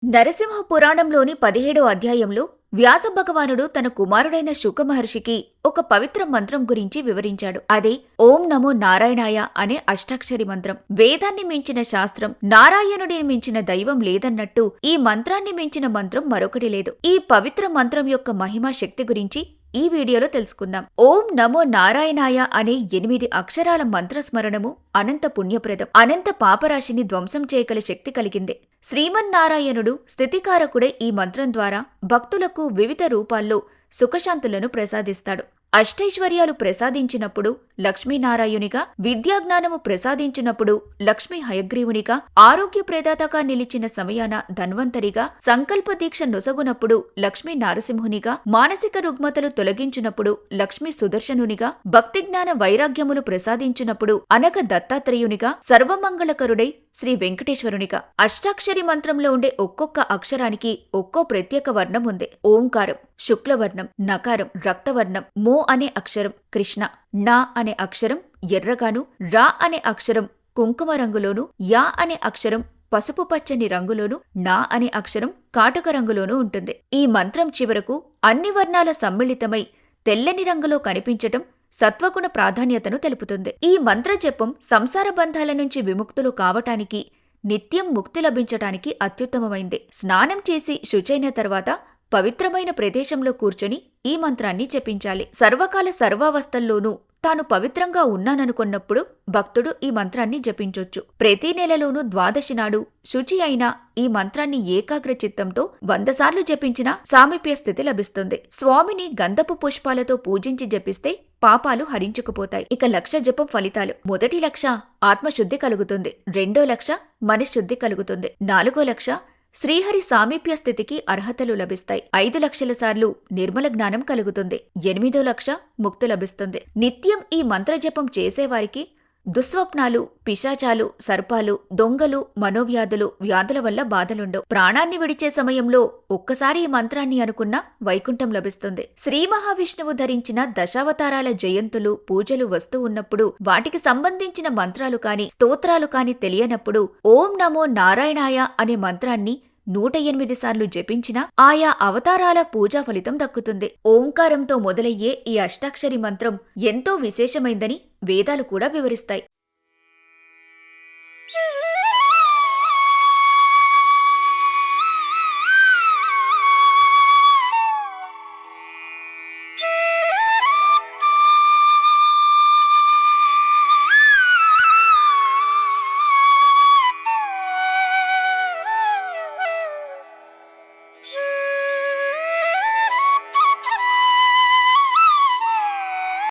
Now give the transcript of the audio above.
నరసింహ పురాణంలోని 17వ అధ్యాయంలో వ్యాస భగవానుడు తన కుమారుడైన శుక మహర్షికి ఒక పవిత్ర మంత్రం గురించి వివరించాడు. అదే ఓం నమో నారాయణాయ అనే అష్టాక్షరి మంత్రం. వేదాన్ని మించిన శాస్త్రం, నారాయణుడిని మించిన దైవం లేదన్నట్టు ఈ మంత్రాన్ని మించిన మంత్రం మరొకటి లేదు. ఈ పవిత్ర మంత్రం యొక్క మహిమా శక్తి గురించి ఈ వీడియోలో తెలుసుకుందాం. ఓం నమో నారాయణాయ అనే 8 అక్షరాల మంత్రస్మరణము అనంత పుణ్యప్రదం, అనంత పాపరాశిని ధ్వంసం చేయగల శక్తి కలిగింది. శ్రీమన్నారాయణుడు స్థితికారకుడే ఈ మంత్రం ద్వారా భక్తులకు వివిధ రూపాల్లో సుఖశాంతులను ప్రసాదిస్తాడు. అష్టైశ్వర్యాలు ప్రసాదించినప్పుడు లక్ష్మీనారాయణునిగా, విద్యాజ్ఞానము ప్రసాదించినప్పుడు లక్ష్మీ హయగ్రీవునిగా, ఆరోగ్య ప్రదాతగా నిలిచిన సమయాన ధన్వంతరిగా, సంకల్ప దీక్ష నొసగునప్పుడు లక్ష్మీ నారసింహునిగా, మానసిక రుగ్మతలు తొలగించినప్పుడు లక్ష్మీ సుదర్శనునిగా, భక్తి జ్ఞాన వైరాగ్యములు ప్రసాదించినప్పుడు అనగ దత్తాత్రేయునిగా, సర్వమంగళకరుడై శ్రీ వెంకటేశ్వరునిగా. అష్టాక్షరి మంత్రంలో ఉండే ఒక్కొక్క అక్షరానికి ఒక్కో ప్రత్యేక వర్ణం ఉంది. ఓంకారం శుక్లవర్ణం, నకారం రక్తవర్ణం, మో అనే అక్షరం కృష్ణ, నా అనే అక్షరం ఎర్రగాను, రా అనే అక్షరం కుంకుమ రంగులోను, యా అనే అక్షరం పసుపు పచ్చని రంగులోను, నా అనే అక్షరం కాటుక రంగులోనూ ఉంటుంది. ఈ మంత్రం చివరకు అన్ని వర్ణాల సమ్మిళితమై తెల్లని రంగులో కనిపించటం సత్వగుణ ప్రాధాన్యతను తెలుపుతుంది. ఈ మంత్ర జపం సంసార బంధాల నుంచి విముక్తులు కావటానికి, నిత్యం ముక్తి లభించటానికి అత్యుత్తమమైంది. స్నానం చేసి శుచైన తర్వాత పవిత్రమైన ప్రదేశంలో కూర్చొని ఈ మంత్రాన్ని జపించాలి. సర్వకాల సర్వావస్థల్లోనూ తాను పవిత్రంగా ఉన్నాననుకున్నప్పుడు భక్తుడు ఈ మంత్రాన్ని జపించొచ్చు. ప్రతి నెలలోనూ ద్వాదశి నాడు శుచి అయిన ఈ మంత్రాన్ని ఏకాగ్ర చిత్తంతో 100 సార్లు జపించినా సామీప్య స్థితి లభిస్తుంది. స్వామిని గంధపు పుష్పాలతో పూజించి జపిస్తే పాపాలు హరించుకుపోతాయి. ఇక 1,00,000 జపం ఫలితాలు. మొదటి 1,00,000 ఆత్మశుద్ధి కలుగుతుంది. 2వ 1,00,000 మనశ్శుద్ధి కలుగుతుంది. 4వ 1,00,000 శ్రీహరి సామీప్య స్థితికి అర్హతలు లభిస్తాయి. 5,00,000 సార్లు నిర్మల జ్ఞానం కలుగుతుంది. 8వ 1,00,000 ముక్తి లభిస్తుంది. నిత్యం ఈ మంత్రజపం చేసేవారికి దుస్వప్నాలు, పిశాచాలు, సర్పాలు, దొంగలు, మనోవ్యాధులు, వ్యాధుల వల్ల బాధలుండవు. ప్రాణాన్ని విడిచే సమయంలో ఒక్కసారి ఈ మంత్రాన్ని అనుకున్నా వైకుంఠం లభిస్తుంది. శ్రీ మహావిష్ణువు ధరించిన దశావతారాల జయంతులు, పూజలు వస్తూ ఉన్నప్పుడు వాటికి సంబంధించిన మంత్రాలు కాని, స్తోత్రాలు కాని తెలియనప్పుడు ఓం నమో నారాయణాయ అనే మంత్రాన్ని 108 సార్లు జపించినా ఆయా అవతారాల పూజా ఫలితం దక్కుతుంది. ఓంకారంతో మొదలయ్యే ఈ అష్టాక్షరి మంత్రం ఎంతో విశేషమైందని వేదాలు కూడా వివరిస్తాయి.